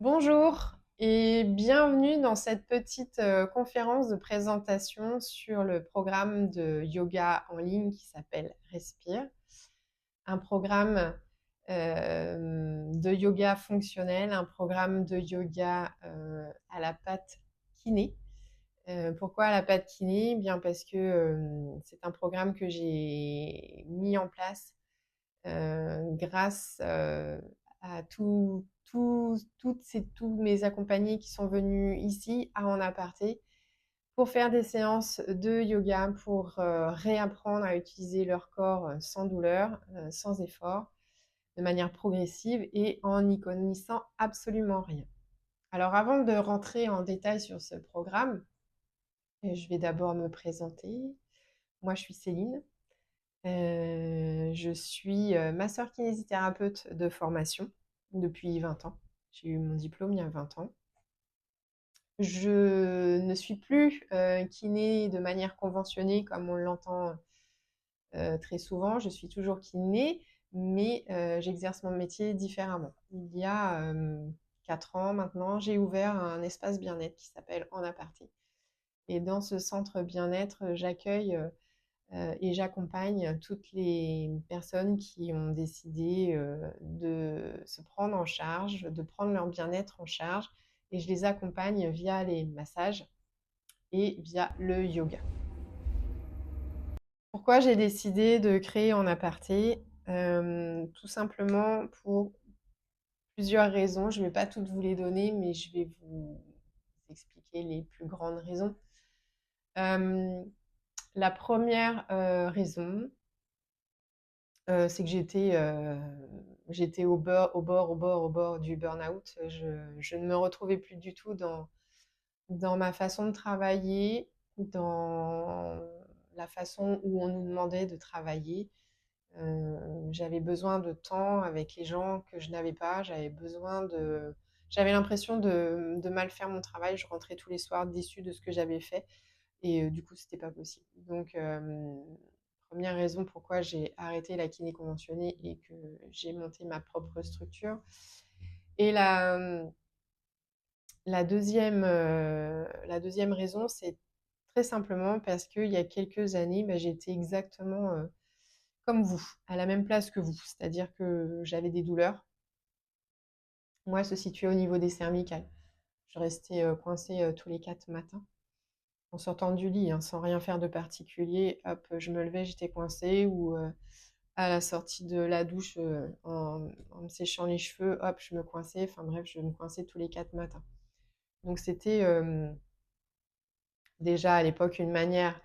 Bonjour et bienvenue dans cette petite conférence de présentation sur le programme de yoga en ligne qui s'appelle Respire, un programme de yoga fonctionnel, un programme de yoga à la patte kiné. Pourquoi à la patte kiné? Bien parce que c'est un programme que j'ai mis en place grâce à tous mes accompagnés qui sont venus ici à En Aparté pour faire des séances de yoga, pour réapprendre à utiliser leur corps sans douleur, sans effort, de manière progressive et en n'y connaissant absolument rien. Alors avant de rentrer en détail sur ce programme, je vais d'abord me présenter. Moi, je suis Céline. Je suis masseur kinésithérapeute de formation depuis 20 ans. J'ai eu mon diplôme il y a 20 ans. Je ne suis plus kiné de manière conventionnée comme on l'entend très souvent. Je suis toujours kiné, mais j'exerce mon métier différemment. Il y a 4 ans maintenant, j'ai ouvert un espace bien-être qui s'appelle En Aparté. Et dans ce centre bien-être, j'accueille et j'accompagne toutes les personnes qui ont décidé de se prendre en charge, de prendre leur bien-être en charge, et je les accompagne via les massages et via le yoga. Pourquoi j'ai décidé de créer En Aparté? Tout simplement pour plusieurs raisons. Je ne vais pas toutes vous les donner, mais je vais vous expliquer les plus grandes raisons. Euh, la première raison, c'est que j'étais au bord du burn-out. Je ne me retrouvais plus du tout dans ma façon de travailler, dans la façon où on nous demandait de travailler. J'avais besoin de temps avec les gens que je n'avais pas. J'avais l'impression de mal faire mon travail. Je rentrais tous les soirs déçue de ce que j'avais fait. Et du coup, c'était pas possible. Donc, première raison pourquoi j'ai arrêté la kiné conventionnée et que j'ai monté ma propre structure. Et la deuxième raison, c'est très simplement parce qu'il y a quelques années, bah, j'étais exactement comme vous, à la même place que vous. C'est-à-dire que j'avais des douleurs. Moi, elles se situaient au niveau des cervicales. Je restais coincée tous les 4 matins en sortant du lit, hein, sans rien faire de particulier. Hop, je me levais, j'étais coincée, ou à la sortie de la douche, en me séchant les cheveux, hop, je me coinçais. Enfin bref, je me coinçais tous les 4 matins. Donc c'était déjà à l'époque une manière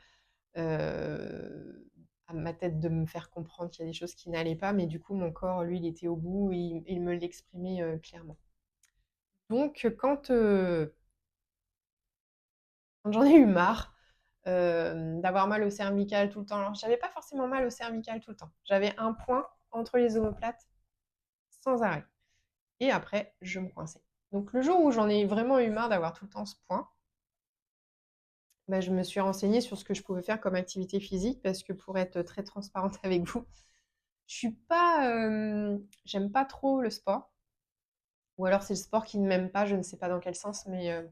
à ma tête de me faire comprendre qu'il y a des choses qui n'allaient pas, mais du coup mon corps, lui, il était au bout et il me l'exprimait clairement. Donc quand j'en ai eu marre d'avoir mal au cervical tout le temps. Alors, j'avais pas forcément mal au cervical tout le temps. J'avais un point entre les omoplates sans arrêt. Et après, je me coinçais. Donc, le jour où j'en ai vraiment eu marre d'avoir tout le temps ce point, bah, je me suis renseignée sur ce que je pouvais faire comme activité physique parce que pour être très transparente avec vous, je suis pas, j'aime pas trop le sport. Ou alors c'est le sport qui ne m'aime pas, je ne sais pas dans quel sens, mais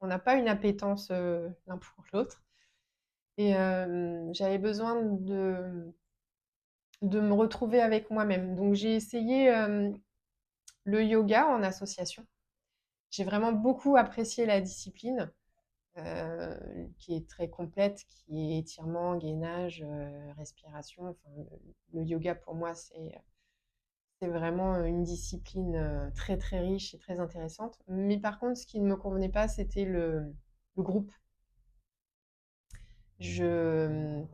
on n'a pas une appétence l'un pour l'autre. Et j'avais besoin de me retrouver avec moi-même. Donc j'ai essayé le yoga en association. J'ai vraiment beaucoup apprécié la discipline, euh, qui est très complète, qui est étirement, gainage, respiration. Enfin, le yoga pour moi, c'est vraiment une discipline très très riche et très intéressante. Mais par contre, ce qui ne me convenait pas, c'était le groupe. Je,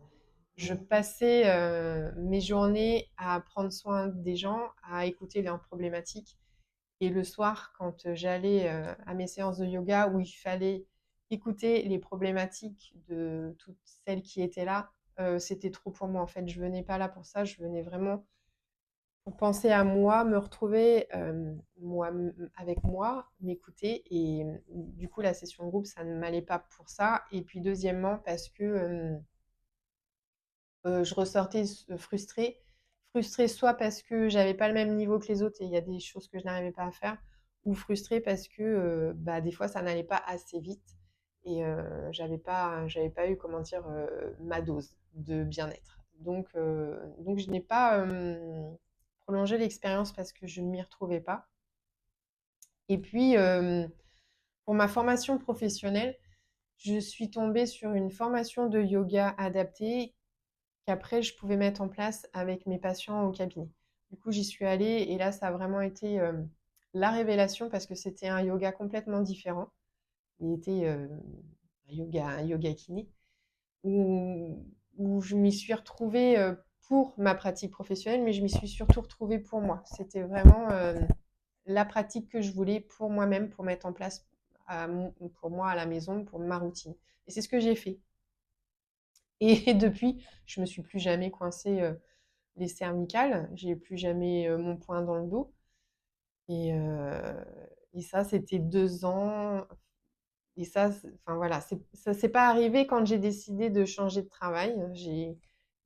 je passais mes journées à prendre soin des gens, à écouter leurs problématiques. Et le soir, quand j'allais à mes séances de yoga où il fallait écouter les problématiques de toutes celles qui étaient là, c'était trop pour moi. En fait, je venais pas là pour ça. Je venais vraiment pour penser à moi, me retrouver moi, avec moi, m'écouter. Et du coup, la session de groupe, ça ne m'allait pas pour ça. Et puis, deuxièmement, parce que je ressortais frustrée. Frustrée soit parce que j'avais pas le même niveau que les autres et il y a des choses que je n'arrivais pas à faire, ou frustrée parce que bah, des fois ça n'allait pas assez vite et j'avais pas eu, comment dire, ma dose de bien-être. Donc je n'ai pas prolongé l'expérience parce que je ne m'y retrouvais pas. Et puis, pour ma formation professionnelle, je suis tombée sur une formation de yoga adaptée qu'après je pouvais mettre en place avec mes patients au cabinet. Du coup, j'y suis allée et là, ça a vraiment été la révélation parce que c'était un yoga complètement différent. Il était un yoga kiné où, où je m'y suis retrouvée pour ma pratique professionnelle, mais je m'y suis surtout retrouvée pour moi. C'était vraiment la pratique que je voulais pour moi-même, pour mettre en place pour moi à la maison, pour ma routine. Et c'est ce que j'ai fait. Et depuis, je me suis plus jamais coincée les cervicales, j'ai plus jamais mon poing dans le dos. Et, euh, et ça, c'était 2 ans. Et ça, enfin voilà, ça s'est pas arrivé quand j'ai décidé de changer de travail.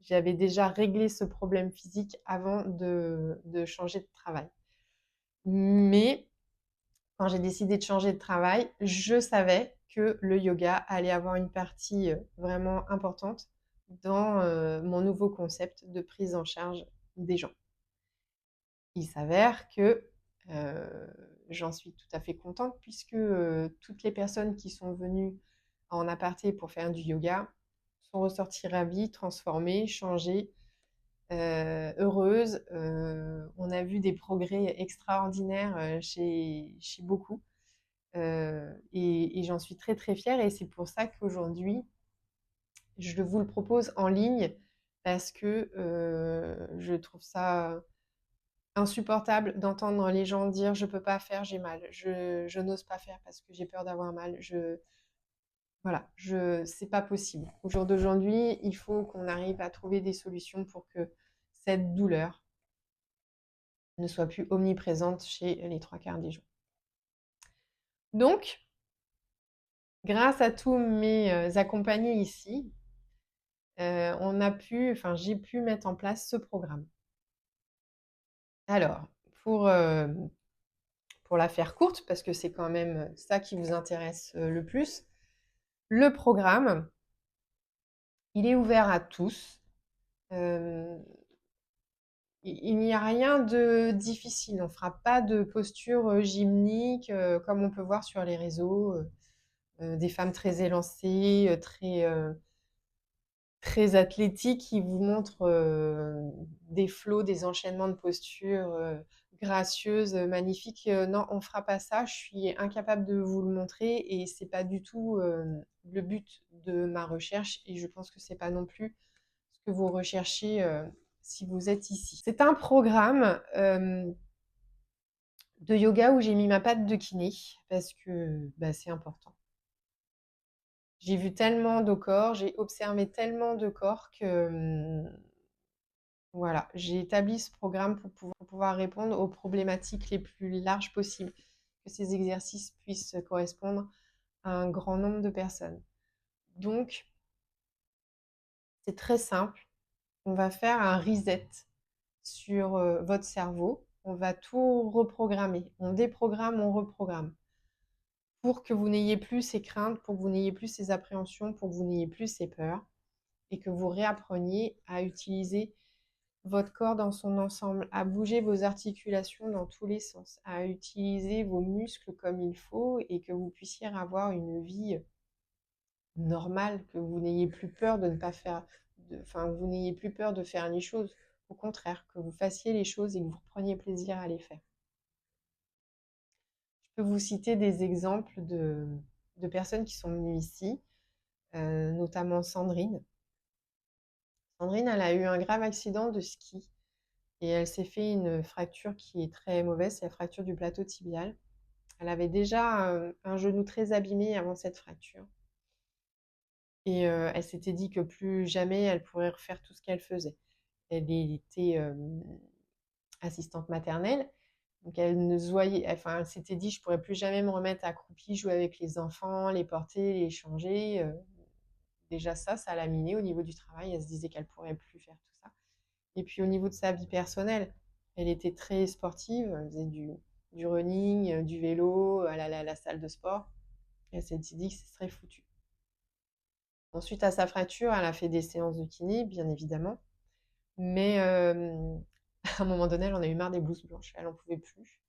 J'avais déjà réglé ce problème physique avant de changer de travail. Mais quand j'ai décidé de changer de travail, je savais que le yoga allait avoir une partie vraiment importante dans mon nouveau concept de prise en charge des gens. Il s'avère que j'en suis tout à fait contente puisque toutes les personnes qui sont venues en aparté pour faire du yoga sont ressorties ravies, transformées, changées, heureuses. On a vu des progrès extraordinaires chez beaucoup. Et j'en suis très très fière et c'est pour ça qu'aujourd'hui, je vous le propose en ligne parce que je trouve ça insupportable d'entendre les gens dire je peux pas faire, j'ai mal, je n'ose pas faire parce que j'ai peur d'avoir mal. Voilà, c'est pas possible. Au jour d'aujourd'hui, il faut qu'on arrive à trouver des solutions pour que cette douleur ne soit plus omniprésente chez les 3/4 des gens. Donc, grâce à tous mes accompagnés ici, j'ai pu mettre en place ce programme. Alors, pour, euh, pour la faire courte, parce que c'est quand même ça qui vous intéresse le plus, le programme, il est ouvert à tous. Euh, il n'y a rien de difficile. On ne fera pas de posture gymnique comme on peut voir sur les réseaux, des femmes très élancées, très athlétiques qui vous montrent des flots, des enchaînements de postures gracieuses, magnifiques. Non, on ne fera pas ça. Je suis incapable de vous le montrer et c'est pas du tout le but de ma recherche et je pense que c'est pas non plus ce que vous recherchez si vous êtes ici. C'est un programme de yoga où j'ai mis ma patte de kiné parce que bah, c'est important. J'ai vu tellement de corps, j'ai observé tellement de corps que voilà, j'ai établi ce programme pour pouvoir répondre aux problématiques les plus larges possibles, que ces exercices puissent correspondre à un grand nombre de personnes. Donc, c'est très simple. On va faire un reset sur votre cerveau. On va tout reprogrammer. On déprogramme, on reprogramme. Pour que vous n'ayez plus ces craintes, pour que vous n'ayez plus ces appréhensions, pour que vous n'ayez plus ces peurs et que vous réappreniez à utiliser votre corps dans son ensemble, à bouger vos articulations dans tous les sens, à utiliser vos muscles comme il faut et que vous puissiez avoir une vie normale, que vous n'ayez plus peur de ne pas faire, enfin, vous n'ayez plus peur de faire les choses. Au contraire, que vous fassiez les choses et que vous repreniez plaisir à les faire. Je peux vous citer des exemples de personnes qui sont venues ici, notamment Sandrine. Sandrine, elle a eu un grave accident de ski et elle s'est fait une fracture qui est très mauvaise, c'est la fracture du plateau tibial. Elle avait déjà un genou très abîmé avant cette fracture. Et elle s'était dit que plus jamais elle pourrait refaire tout ce qu'elle faisait. Elle était assistante maternelle, donc elle ne se voyait, enfin elle s'était dit je pourrais plus jamais me remettre accroupie, jouer avec les enfants, les porter, les changer. Déjà ça l'a minée au niveau du travail. Elle se disait qu'elle pourrait plus faire tout ça. Et puis au niveau de sa vie personnelle, elle était très sportive, elle faisait du running, du vélo, elle allait à la salle de sport. Elle s'est dit que ce serait foutu. Ensuite, à sa fracture, elle a fait des séances de kiné, bien évidemment. Mais à un moment donné, elle en a eu marre des blouses blanches. Elle n'en pouvait plus.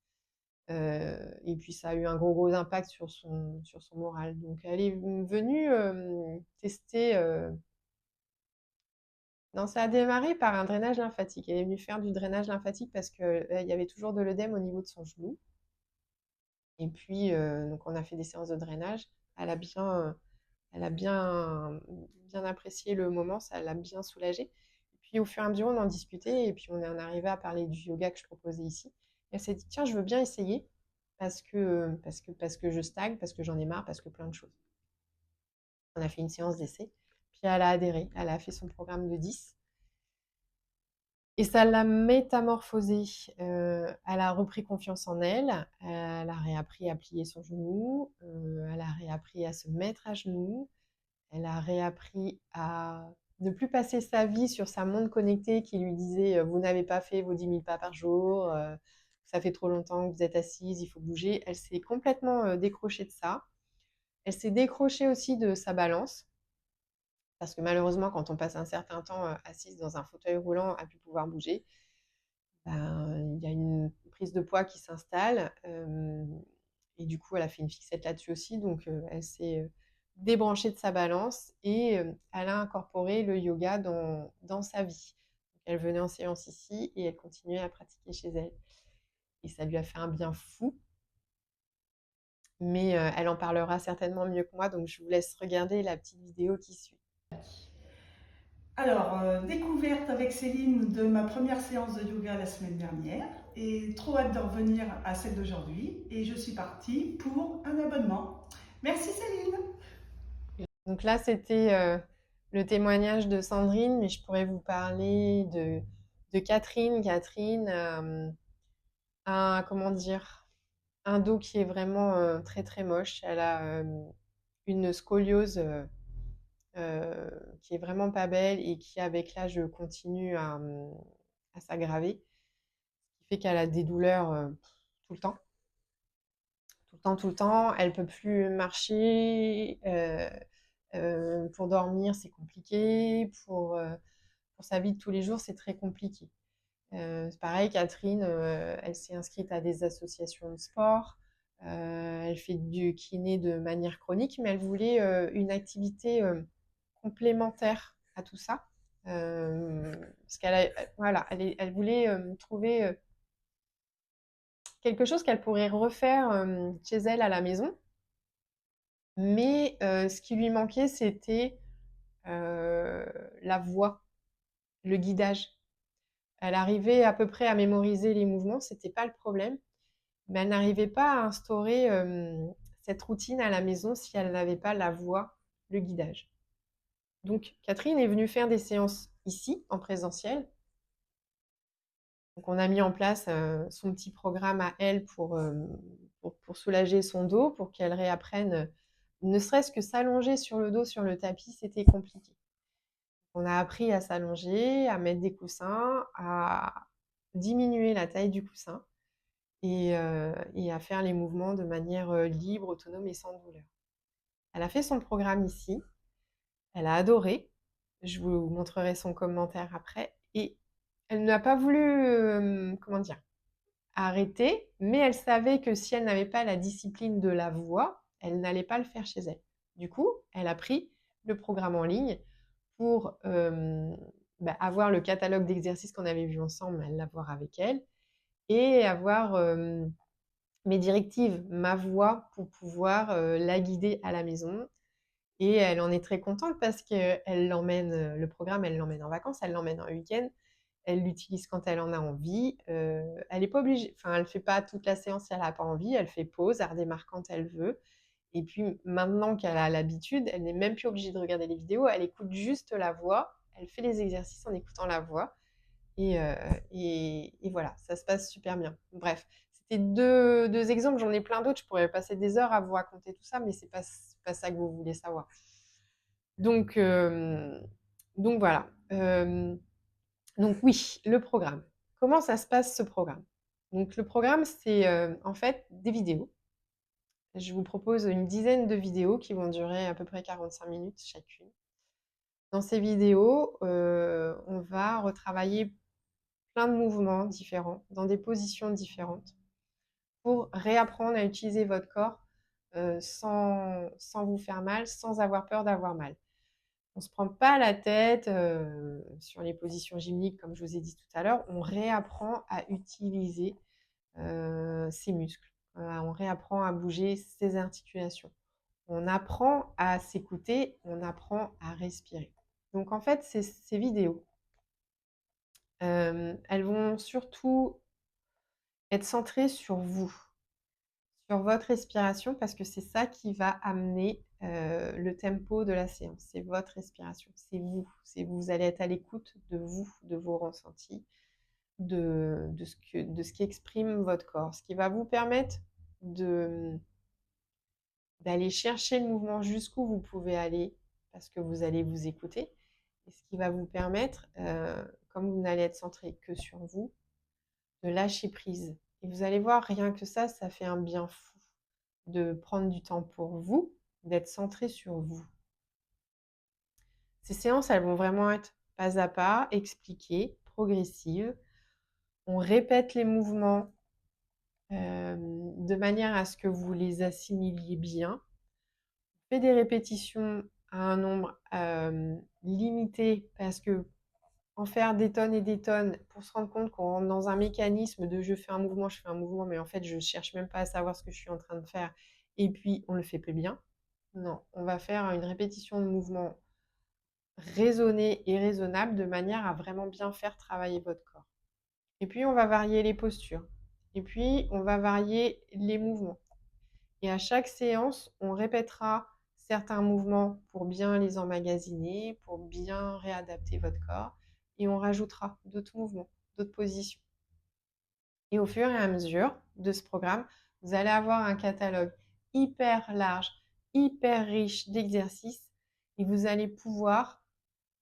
Et puis, ça a eu un gros impact sur son moral. Donc, elle est venue tester. Non, ça a démarré par un drainage lymphatique. Elle est venue faire du drainage lymphatique parce qu'il y avait toujours de l'œdème au niveau de son genou. Et puis, donc on a fait des séances de drainage. Elle a bien apprécié le moment, ça l'a bien soulagée. Et puis, au fur et à mesure, on en discutait et puis on en arrivé à parler du yoga que je proposais ici. Et elle s'est dit, tiens, je veux bien essayer parce que je stagne, parce que j'en ai marre, parce que plein de choses. On a fait une séance d'essai. Puis elle a adhéré, elle a fait son programme de 10. Et ça l'a métamorphosée. Elle a repris confiance en elle. Elle a réappris à plier son genou. Elle a réappris à se mettre à genoux. Elle a réappris à ne plus passer sa vie sur sa montre connectée qui lui disait vous n'avez pas fait vos 10 000 pas par jour, ça fait trop longtemps que vous êtes assise, il faut bouger. Elle s'est complètement décrochée de ça. Elle s'est décrochée aussi de sa balance. Parce que malheureusement, quand on passe un certain temps assise dans un fauteuil roulant à plus pouvoir bouger, il y a une prise de poids qui s'installe. Et du coup, elle a fait une fixette là-dessus aussi. Donc, elle s'est débranchée de sa balance et elle a incorporé le yoga dans sa vie. Donc, elle venait en séance ici et elle continuait à pratiquer chez elle. Et ça lui a fait un bien fou. Mais elle en parlera certainement mieux que moi. Donc, je vous laisse regarder la petite vidéo qui suit. Alors, découverte avec Céline de ma première séance de yoga la semaine dernière et trop hâte de revenir à celle d'aujourd'hui et je suis partie pour un abonnement. Merci Céline. Donc là, c'était le témoignage de Sandrine, mais je pourrais vous parler de Catherine. Catherine a, comment dire, un dos qui est vraiment très très moche. Elle a une scoliose qui est vraiment pas belle et qui, avec l'âge, continue à s'aggraver. Ce qui fait qu'elle a des douleurs tout le temps. Tout le temps, tout le temps. Elle peut plus marcher. Pour dormir, c'est compliqué. Pour sa vie de tous les jours, c'est très compliqué. C'est pareil, Catherine, elle s'est inscrite à des associations de sport. Elle fait du kiné de manière chronique, mais elle voulait une activité complémentaire à tout ça. Parce voilà, elle voulait trouver quelque chose qu'elle pourrait refaire chez elle à la maison. Mais ce qui lui manquait, c'était la voix, le guidage. Elle arrivait à peu près à mémoriser les mouvements, c'était pas le problème, mais elle n'arrivait pas à instaurer cette routine à la maison si elle n'avait pas la voix, le guidage. Donc Catherine est venue faire des séances ici, en présentiel. Donc on a mis en place son petit programme à elle pour soulager son dos, pour qu'elle réapprenne, ne serait-ce que s'allonger sur le dos, sur le tapis, c'était compliqué. On a appris à s'allonger, à mettre des coussins, à diminuer la taille du coussin et à faire les mouvements de manière libre, autonome et sans douleur. Elle a fait son programme ici, elle a adoré. Je vous montrerai son commentaire après. Et elle n'a pas voulu, comment dire, arrêter, mais elle savait que si elle n'avait pas la discipline de la voix, elle n'allait pas le faire chez elle. Du coup, elle a pris le programme en ligne pour avoir le catalogue d'exercices qu'on avait vu ensemble, l'avoir avec elle, et avoir mes directives, ma voix pour pouvoir la guider à la maison. Et elle en est très contente parce qu'elle l'emmène, le programme, elle l'emmène en vacances, elle l'emmène en week-end, elle l'utilise quand elle en a envie. Elle n'est pas obligée, enfin, elle ne fait pas toute la séance si elle n'a pas envie, elle fait pause, elle redémarre quand elle veut. Et puis maintenant qu'elle a l'habitude, elle n'est même plus obligée de regarder les vidéos, elle écoute juste la voix, elle fait les exercices en écoutant la voix. Et, voilà, ça se passe super bien. Bref, c'était deux exemples, j'en ai plein d'autres, je pourrais passer des heures à vous raconter tout ça, mais c'est pas ça que vous voulez savoir. Donc, donc voilà. Donc oui, le programme. Comment ça se passe ce programme? Donc le programme, c'est en fait des vidéos. Je vous propose une dizaine de vidéos qui vont durer à peu près 45 minutes chacune. Dans ces vidéos, on va retravailler plein de mouvements différents, dans des positions différentes, pour réapprendre à utiliser votre corps sans vous faire mal, sans avoir peur d'avoir mal. On ne se prend pas la tête sur les positions gymniques, comme je vous ai dit tout à l'heure. On réapprend à utiliser ses muscles. On réapprend à bouger ses articulations. On apprend à s'écouter, on apprend à respirer. Donc en fait, ces vidéos, elles vont surtout être centrées sur vous, sur votre respiration, parce que c'est ça qui va amener le tempo de la séance. C'est votre respiration, c'est vous. Vous allez être à l'écoute de vous, de vos ressentis, de ce qui exprime votre corps, ce qui va vous permettre d'aller chercher le mouvement jusqu'où vous pouvez aller, parce que vous allez vous écouter, et ce qui va vous permettre, comme vous n'allez être centré que sur vous, de lâcher prise. Et vous allez voir, rien que ça fait un bien fou de prendre du temps pour vous, d'être centré sur vous. Ces séances, elles vont vraiment être pas à pas, expliquées, progressives. On répète les mouvements de manière à ce que vous les assimiliez bien. On fait des répétitions à un nombre limité, parce que en faire des tonnes et des tonnes pour se rendre compte qu'on rentre dans un mécanisme de je fais un mouvement, mais en fait je cherche même pas à savoir ce que je suis en train de faire, et puis on le fait plus bien. Non, on va faire une répétition de mouvements raisonnée et raisonnable, de manière à vraiment bien faire travailler votre corps. Et puis on va varier les postures. Et puis on va varier les mouvements. Et à chaque séance, on répétera certains mouvements pour bien les emmagasiner, pour bien réadapter votre corps. Et on rajoutera d'autres mouvements, d'autres positions. Et au fur et à mesure de ce programme, vous allez avoir un catalogue hyper large, hyper riche d'exercices. Et vous allez pouvoir,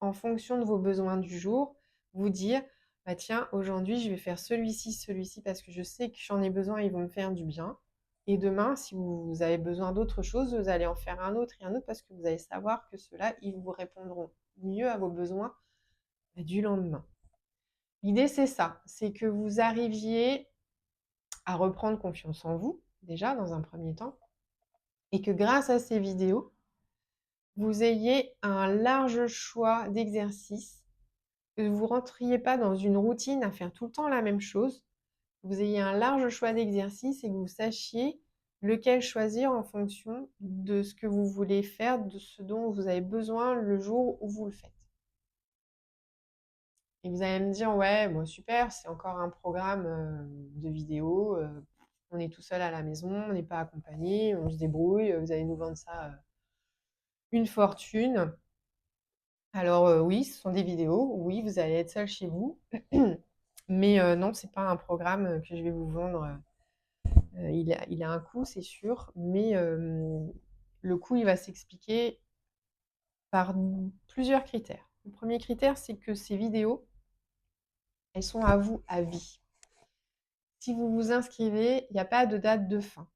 en fonction de vos besoins du jour, vous dire, bah tiens, aujourd'hui, je vais faire celui-ci, parce que je sais que j'en ai besoin, ils vont me faire du bien. Et demain, si vous avez besoin d'autre chose, vous allez en faire un autre et un autre, parce que vous allez savoir que ceux-là, ils vous répondront mieux à vos besoins du lendemain. L'idée, c'est ça, c'est que vous arriviez à reprendre confiance en vous, déjà, dans un premier temps, et que grâce à ces vidéos, vous ayez un large choix d'exercices, que vous ne rentriez pas dans une routine à faire tout le temps la même chose, que vous ayez un large choix d'exercices et que vous sachiez lequel choisir en fonction de ce que vous voulez faire, de ce dont vous avez besoin le jour où vous le faites. Et vous allez me dire, ouais, bon, super, c'est encore un programme de vidéo, on est tout seul à la maison, on n'est pas accompagné, on se débrouille, vous allez nous vendre ça une fortune. Alors oui, ce sont des vidéos, oui, vous allez être seul chez vous, mais non, c'est pas un programme que je vais vous vendre. Il a un coût, c'est sûr, mais le coût, il va s'expliquer par plusieurs critères. Le premier critère, c'est que ces vidéos, elles sont à vous à vie. Si vous vous inscrivez, il n'y a pas de date de fin.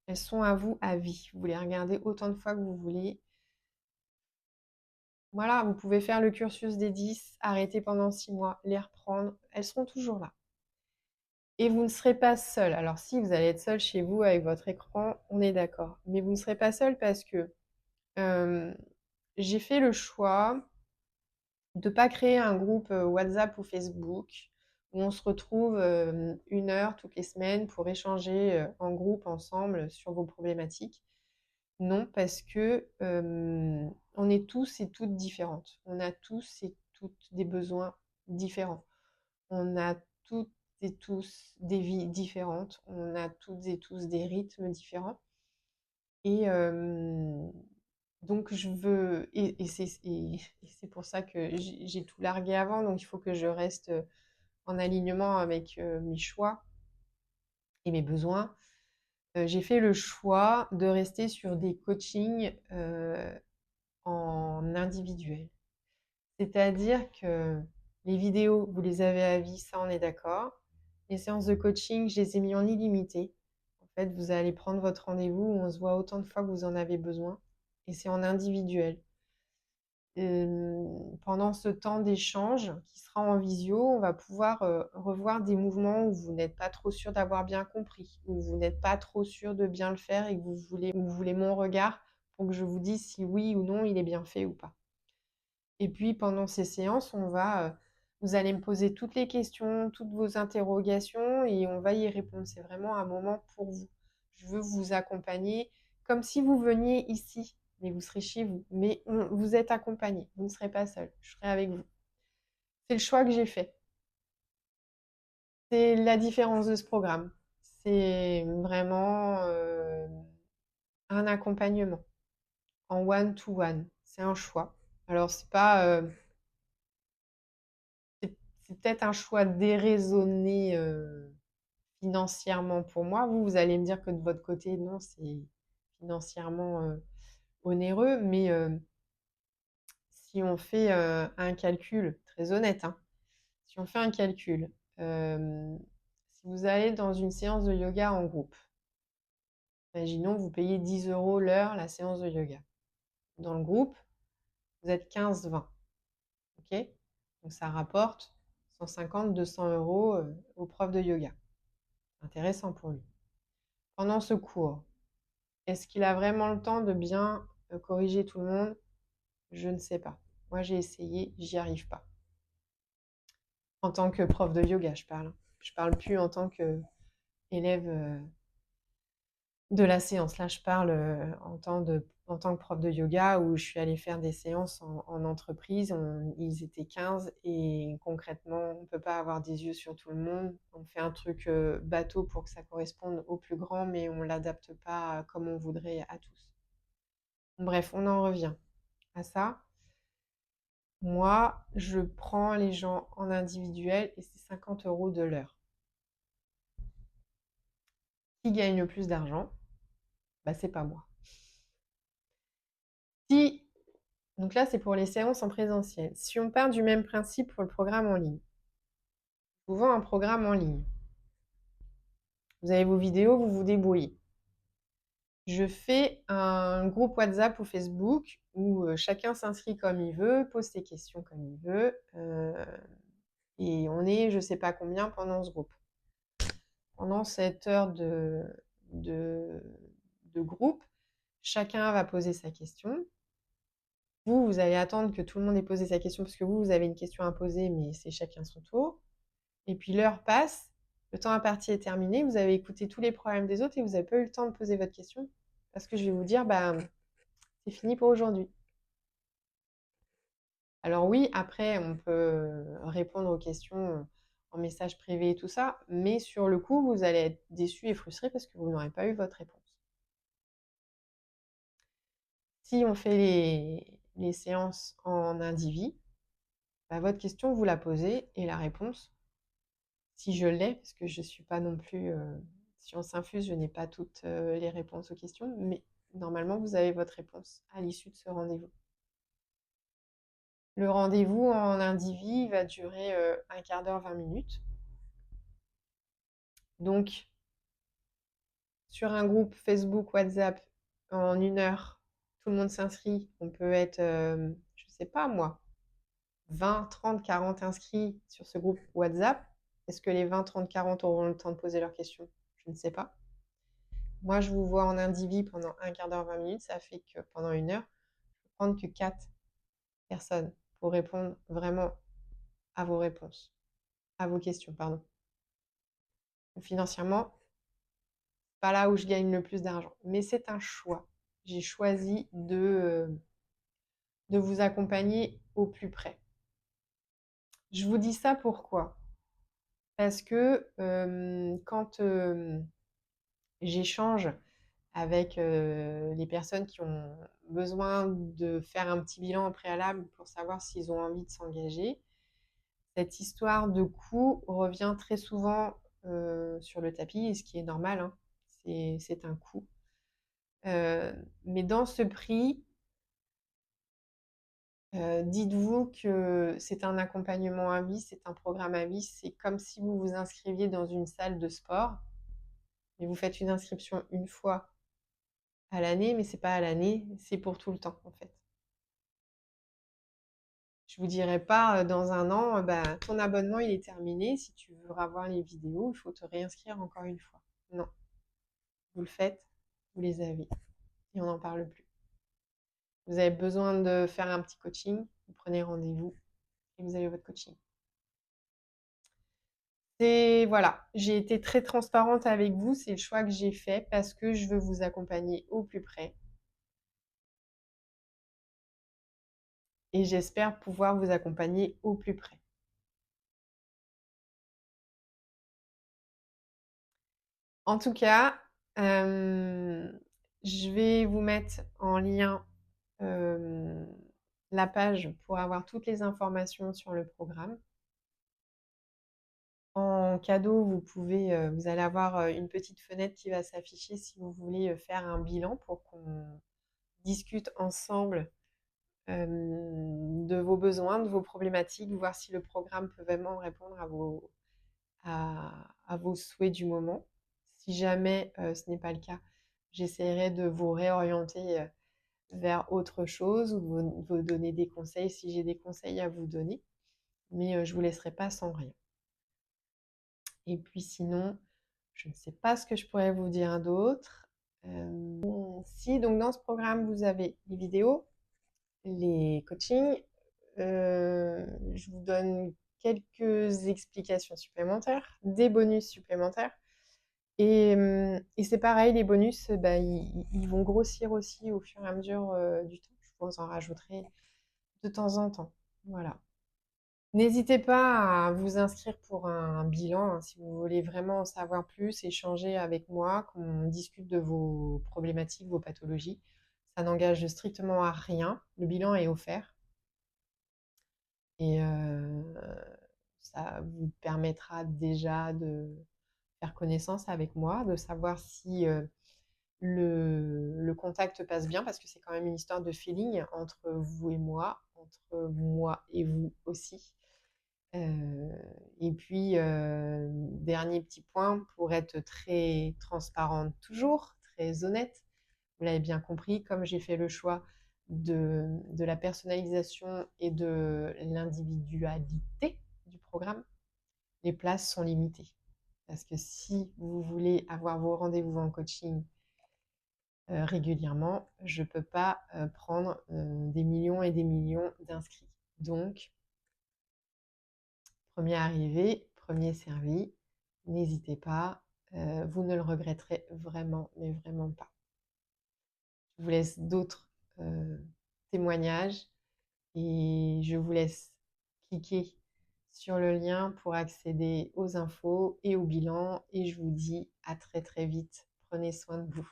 Elles sont à vous à vie. Vous les regardez autant de fois que vous voulez. Voilà, vous pouvez faire le cursus des 10, arrêter pendant 6 mois, les reprendre. Elles seront toujours là. Et vous ne serez pas seul. Alors si, vous allez être seul chez vous avec votre écran, on est d'accord. Mais vous ne serez pas seul, parce que j'ai fait le choix de ne pas créer un groupe WhatsApp ou Facebook où on se retrouve 1 heure toutes les semaines pour échanger en groupe ensemble sur vos problématiques. Non, parce que on est tous et toutes différentes. On a tous et toutes des besoins différents. On a toutes et tous des vies différentes. On a toutes et tous des rythmes différents. Et donc je veux, et c'est pour ça que j'ai tout largué avant, donc il faut que je reste en alignement avec mes choix et mes besoins. J'ai fait le choix de rester sur des coachings en individuel. C'est-à-dire que les vidéos, vous les avez à vie, ça on est d'accord. Les séances de coaching, je les ai mis en illimité. En fait, vous allez prendre votre rendez-vous, on se voit autant de fois que vous en avez besoin et c'est en individuel. Pendant ce temps d'échange qui sera en visio, on va pouvoir revoir des mouvements où vous n'êtes pas trop sûr d'avoir bien compris, où vous n'êtes pas trop sûr de bien le faire et que vous voulez mon regard pour que je vous dise si oui ou non il est bien fait ou pas. Et puis pendant ces séances, vous allez me poser toutes les questions, toutes vos interrogations et on va y répondre. C'est vraiment un moment pour vous. Je veux vous accompagner comme si vous veniez ici, mais vous serez chez vous. Mais vous êtes accompagné, vous ne serez pas seul. Je serai avec vous. C'est le choix que j'ai fait. C'est la différence de ce programme. C'est vraiment un accompagnement en one-to-one. C'est un choix. Alors, c'est peut-être un choix déraisonné financièrement pour moi. Vous allez me dire que de votre côté, non, c'est financièrement onéreux, mais si on fait un calcul très honnête, hein, si on fait un calcul, si vous allez dans une séance de yoga en groupe, imaginons vous payez 10 € l'heure la séance de yoga. Dans le groupe, vous êtes 15-20, ok? Donc ça rapporte 150-200 € au prof de yoga. Intéressant pour lui. Pendant ce cours, est-ce qu'il a vraiment le temps de bien corriger tout le monde? Je ne sais pas. Moi, j'ai essayé, j'y arrive pas. En tant que prof de yoga, je parle. Je parle plus en tant qu'élève de la séance. Là, je parle en tant que prof de yoga où je suis allée faire des séances en entreprise. Ils étaient 15 et concrètement, on ne peut pas avoir des yeux sur tout le monde. On fait un truc bateau pour que ça corresponde au plus grand, mais on ne l'adapte pas comme on voudrait à tous. Bref, on en revient à ça. Moi, je prends les gens en individuel et c'est 50 € de l'heure. Qui gagne le plus d'argent? Bah, c'est pas moi. Si, donc là, c'est pour les séances en présentiel. Si on part du même principe pour le programme en ligne, je vous vends un programme en ligne. Vous avez vos vidéos, vous vous débrouillez. Je fais un groupe WhatsApp ou Facebook où chacun s'inscrit comme il veut, pose ses questions comme il veut, et on est je sais pas combien pendant ce groupe. Pendant cette heure de, de groupe, chacun va poser sa question. Vous allez attendre que tout le monde ait posé sa question parce que vous avez une question à poser, mais c'est chacun son tour. Et puis l'heure passe, le temps imparti est terminé, vous avez écouté tous les problèmes des autres et vous n'avez pas eu le temps de poser votre question parce que je vais vous dire, bah, c'est fini pour aujourd'hui. Alors oui, après, on peut répondre aux questions en message privé et tout ça, mais sur le coup, vous allez être déçu et frustré parce que vous n'aurez pas eu votre réponse. Si on fait les séances en indivi, bah, votre question, vous la posez et la réponse, si je l'ai, parce que je ne suis pas non plus science infuse, je n'ai pas toutes les réponses aux questions, mais normalement, vous avez votre réponse à l'issue de ce rendez-vous. Le rendez-vous en indivi va durer un quart d'heure, 20 minutes. Donc, sur un groupe Facebook, WhatsApp, en 1 heure, tout le monde s'inscrit. On peut être, je ne sais pas moi, 20, 30, 40 inscrits sur ce groupe WhatsApp. Est-ce que les 20, 30, 40 auront le temps de poser leurs questions? Je ne sais pas. Moi, je vous vois en indivi pendant un quart d'heure, 20 minutes. Ça fait que pendant 1 heure, je peux prendre que 4 personnes pour répondre vraiment à vos réponses, à vos questions, pardon. Financièrement, pas là où je gagne le plus d'argent, mais c'est un choix. J'ai choisi de vous accompagner au plus près. Je vous dis ça pourquoi? Parce que quand j'échange avec les personnes qui ont besoin de faire un petit bilan au préalable pour savoir s'ils ont envie de s'engager, cette histoire de coût revient très souvent sur le tapis, et ce qui est normal, hein, c'est un coût. Mais dans ce prix, Dites-vous que c'est un accompagnement à vie, c'est un programme à vie. C'est comme si vous vous inscriviez dans une salle de sport et vous faites une inscription une fois à l'année, mais c'est pas à l'année, c'est pour tout le temps en fait. Je vous dirai pas dans un an, bah, ton abonnement il est terminé. Si tu veux revoir les vidéos, il faut te réinscrire encore une fois. Non, vous le faites, vous les avez et on n'en parle plus. Vous avez besoin de faire un petit coaching, vous prenez rendez-vous et vous avez votre coaching. C'est voilà, j'ai été très transparente avec vous, c'est le choix que j'ai fait parce que je veux vous accompagner au plus près et j'espère pouvoir vous accompagner au plus près. En tout cas, je vais vous mettre en lien la page pour avoir toutes les informations sur le programme. En cadeau, vous allez avoir une petite fenêtre qui va s'afficher si vous voulez faire un bilan pour qu'on discute ensemble de vos besoins, de vos problématiques, voir si le programme peut vraiment répondre à vos souhaits du moment. Si jamais ce n'est pas le cas, j'essaierai de vous réorienter vers autre chose ou de vous donner des conseils si j'ai des conseils à vous donner. Mais je ne vous laisserai pas sans rien. Et puis sinon, je ne sais pas ce que je pourrais vous dire d'autre. Si, donc dans ce programme, vous avez les vidéos, les coachings. Je vous donne quelques explications supplémentaires, des bonus supplémentaires. Et c'est pareil, les bonus, bah, ils vont grossir aussi au fur et à mesure du temps. Je vous en rajouterai de temps en temps. Voilà. N'hésitez pas à vous inscrire pour un bilan hein, si vous voulez vraiment en savoir plus, échanger avec moi, qu'on discute de vos problématiques, vos pathologies. Ça n'engage strictement à rien. Le bilan est offert et ça vous permettra déjà de faire connaissance avec moi, de savoir si le contact passe bien, parce que c'est quand même une histoire de feeling entre vous et moi, entre moi et vous aussi. Et puis, dernier petit point, pour être très transparente toujours, très honnête, vous l'avez bien compris, comme j'ai fait le choix de la personnalisation et de l'individualité du programme, les places sont limitées. Parce que si vous voulez avoir vos rendez-vous en coaching régulièrement, je ne peux pas prendre des millions et des millions d'inscrits. Donc, premier arrivé, premier servi. N'hésitez pas, vous ne le regretterez vraiment, mais vraiment pas. Je vous laisse d'autres témoignages et je vous laisse cliquer sur le lien pour accéder aux infos et au bilan et je vous dis à très très vite. Prenez soin de vous.